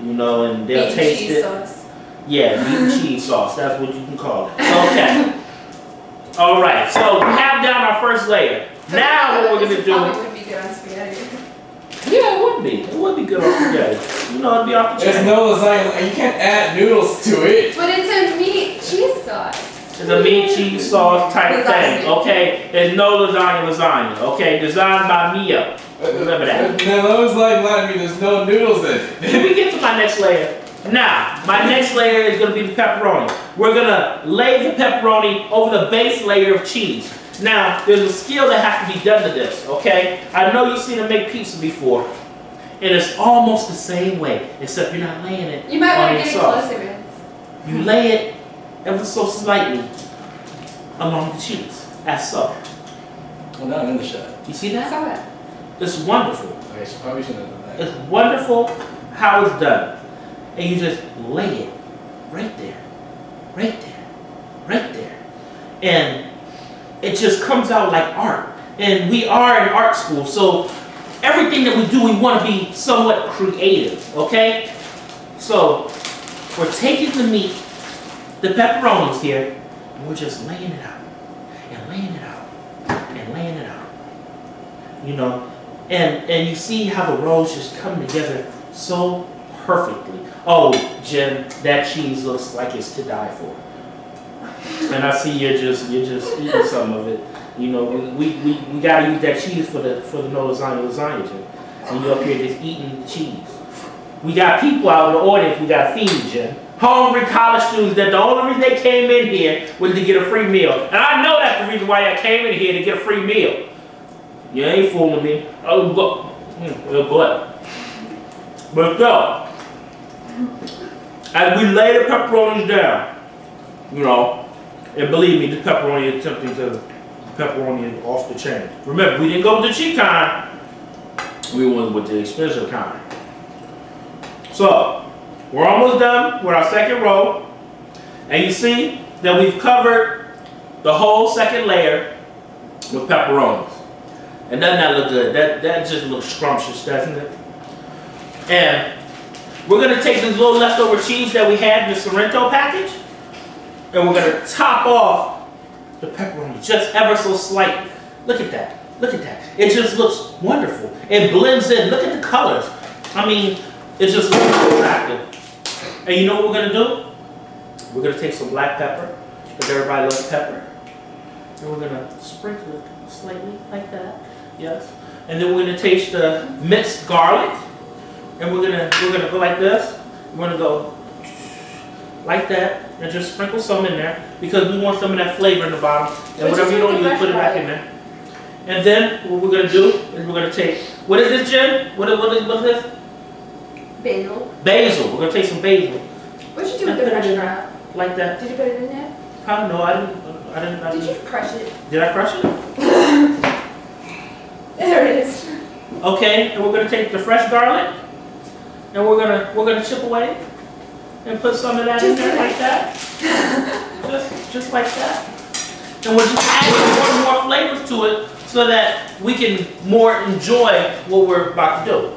you know, and they'll taste cheese it. Sauce. Yeah, meat and cheese sauce. That's what you can call it. Okay. All right. So we have down our first layer. Now what we're gonna do? Would be good on spaghetti. Yeah, it would be. It would be good on spaghetti. You know, it'd be off the chain. There's no lasagna. You can't add noodles to it. But it's a meat cheese sauce. It's a meat cheese sauce type thing. Okay. There's no lasagna. Okay. Designed by Mio. Remember that. Now those like me, there's no noodles in it. Let me get to my next layer. Now, my next layer is going to be the pepperoni. We're going to lay the pepperoni over the base layer of cheese. Now, there's a skill that has to be done to this, okay? I know you've seen them make pizza before, and it's almost the same way, except you're not laying it You might on want to your get it sauce. closer, Vince. You lay it ever so slightly along the cheese, as so. Well, now I'm in the shot. You see I that? saw that. It's wonderful. Okay, so probably shouldn't have done that. It's wonderful how it's done. And you just lay it right there, right there, right there. And it just comes out like art. And we are in art school, so everything that we do, we want to be somewhat creative, okay? So we're taking the meat, the pepperonis here, and we're just laying it out, and laying it out, and laying it out. You know, and you see how the rolls just come together so perfectly. Oh, Jen, that cheese looks like it's to die for. And I see you're just eating some of it. You know, we gotta use that cheese for the no lasagna, Jen. And you're up here just eating the cheese. We got people out in the audience we gotta feed, Jen. Hungry college students that the only reason they came in here was to get a free meal. And I know that's the reason why I came in here, to get a free meal. You ain't fooling me. Oh, but so, as we lay the pepperonis down, you know, and believe me, the pepperoni is tempting to pepperoni is off the chain. Remember, we didn't go with the cheap kind. We went with the expensive kind. So, we're almost done with our second row. And you see that we've covered the whole second layer with pepperonis. And doesn't that look good? That just looks scrumptious, doesn't it? And we're going to take this little leftover cheese that we had in the Sorrento package, and we're going to top off the pepperoni just ever so slightly. Look at that. Look at that. It just looks wonderful. It blends in. Look at the colors. I mean, it just looks attractive. And you know what we're going to do? We're going to take some black pepper, because everybody loves pepper. And we're going to sprinkle it slightly like that. Yes. And then we're going to taste the minced garlic. And we're gonna go like this. We're gonna go like that and just sprinkle some in there because we want some of that flavor in the bottom. And whatever you don't use, put it back in there. And then what we're gonna do is we're gonna take, what is this, Jen? What is this? Basil. Basil. We're gonna take some basil. What'd you do with the fresh crab? Like that. Did you put it in there? I don't know. I didn't. Did you crush it? Did I crush it? There it is. Okay. And we're gonna take the fresh garlic. And we're gonna chip away and put some of that in there like that. just like that. And we're just adding more flavors to it so that we can more enjoy what we're about to do.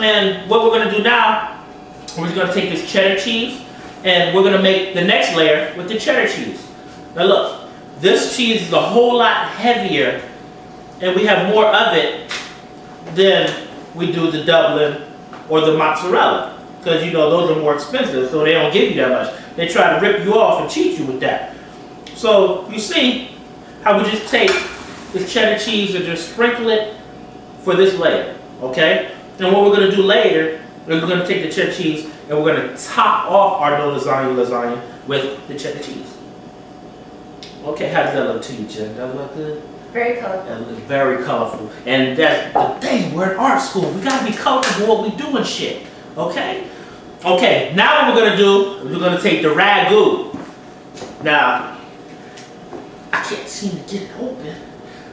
And what we're gonna do now, we're just gonna take this cheddar cheese and we're gonna make the next layer with the cheddar cheese. Now look, this cheese is a whole lot heavier and we have more of it than we do the Dublin or the mozzarella, because you know those are more expensive, so they don't give you that much. They try to rip you off and cheat you with that. So you see how we just take this cheddar cheese and just sprinkle it for this layer, okay? And what we're going to do later is we're going to take the cheddar cheese and we're going to top off our no lasagna with the cheddar cheese. Okay, how does that look to you, Jen? Does that look good? Very colorful. And very colorful. And that's the thing, we're in art school. We gotta be colorful with what we do and shit. Okay? Okay, now what we're gonna do is we're gonna take the ragu. Now, I can't seem to get it open.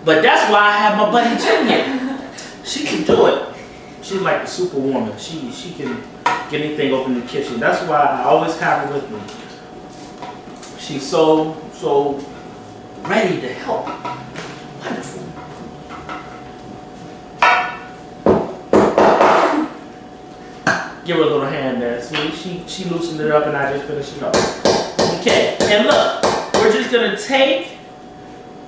But that's why I have my buddy Jen here. She can do it. She's like the superwoman. She can get anything open in the kitchen. That's why I always have her with me. She's so ready to help. Wonderful. Give her a little hand there. See, she loosened it up and I just finished it up. Okay, and look, we're just gonna take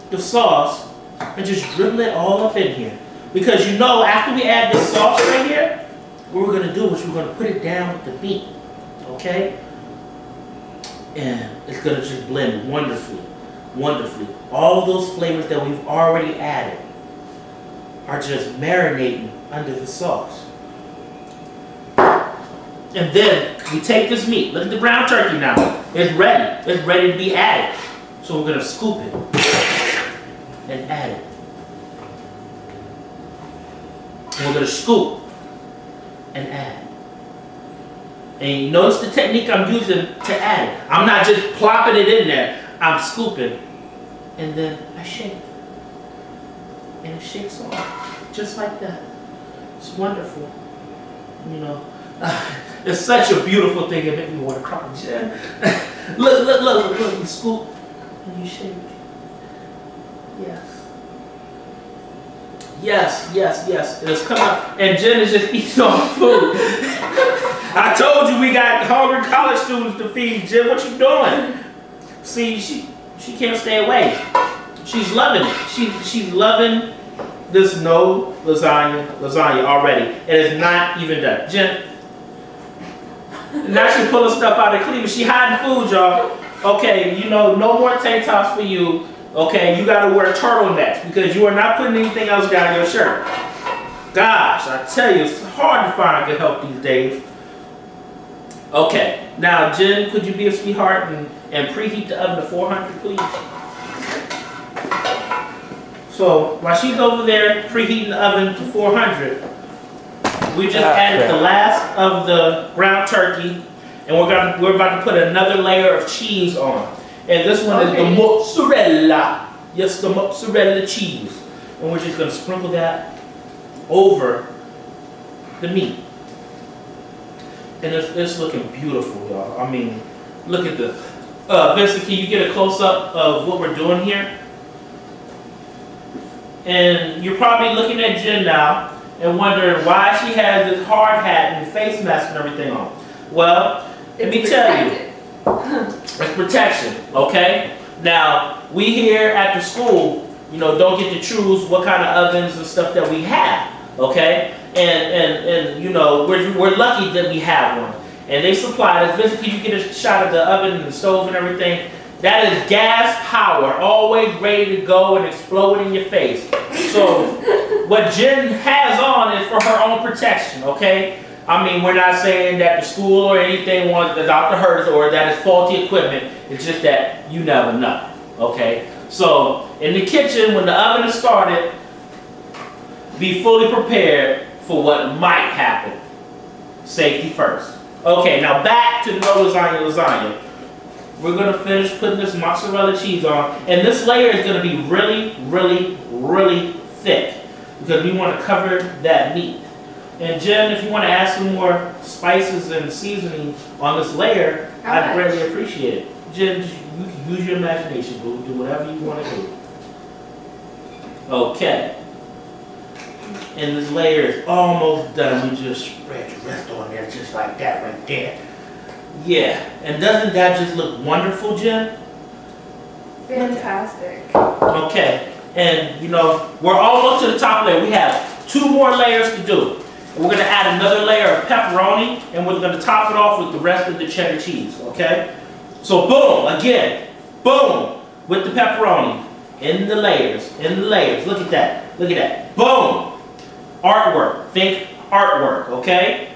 the sauce and just dribble it all up in here. Because you know, after we add this sauce right here, what we're gonna do is we're gonna put it down with the meat, okay? And it's gonna just blend wonderfully, wonderfully. All of those flavors that we've already added are just marinating under the sauce. And then we take this meat. Look at the ground turkey now. It's ready. It's ready to be added. So we're gonna scoop it and add it. And we're gonna scoop and add. And you notice the technique I'm using to add it. I'm not just plopping it in there. I'm scooping. And then I shake. And it shakes off. Just like that. It's wonderful. You know. It's such a beautiful thing. It makes me want to cry. Look. You scoop and you shake. Yes. It's coming up. And Jen is just eating all the food. I told you we got hungry college students to feed. Jen, what you doing? See, she can't stay away. She's loving it. She's loving this no lasagna already. It is not even done. Jen, now she pulling stuff out of Cleveland. She hiding food, y'all. Okay, you know, no more tank tops for you. Okay, you gotta wear turtlenecks because you are not putting anything else down your shirt. Gosh, I tell you, it's hard to find good help these days. Okay, now Jen, could you be a sweetheart and preheat the oven to 400, please? So while she's over there preheating the oven to 400, we just added the last of the ground turkey, and we're about to put another layer of cheese on. And this one is the mozzarella. Yes, the mozzarella cheese. And we're just going to sprinkle that over the meat. And it's looking beautiful, y'all. I mean, look at this. Vincent, can you get a close-up of what we're doing here? And you're probably looking at Jen now and wondering why she has this hard hat and face mask and everything on. Well, let me tell you. It's protection, okay? Now, we here at the school, you know, don't get to choose what kind of ovens and stuff that we have, okay? And you know, we're lucky that we have one. And they supplied us. Vincent, can you get a shot of the oven and the stove and everything? That is gas power, always ready to go and explode in your face. So, what Jen has on is for her own protection, okay? I mean, we're not saying that the school or anything wants the Dr. Hurts or that it's faulty equipment. It's just that you never know, okay? So, in the kitchen, when the oven is started, be fully prepared for what might happen. Safety first. Okay, now back to the no lasagna. We're going to finish putting this mozzarella cheese on. And this layer is going to be really, really, really thick because we want to cover that meat. And Jen, if you want to add some more spices and seasoning on this layer, I'd greatly appreciate it. Jen, you can use your imagination, boo. Do whatever you want to do. Okay. And this layer is almost done. We just spread the rest on there just like that right there. Yeah. And doesn't that just look wonderful, Jen? Fantastic. Okay. And, you know, we're almost to the top layer. We have 2 more layers to do. And we're going to add another layer of pepperoni, and we're going to top it off with the rest of the cheddar cheese, okay? So boom, again, boom, with the pepperoni in the layers, Look at that, boom. Artwork, think artwork, okay?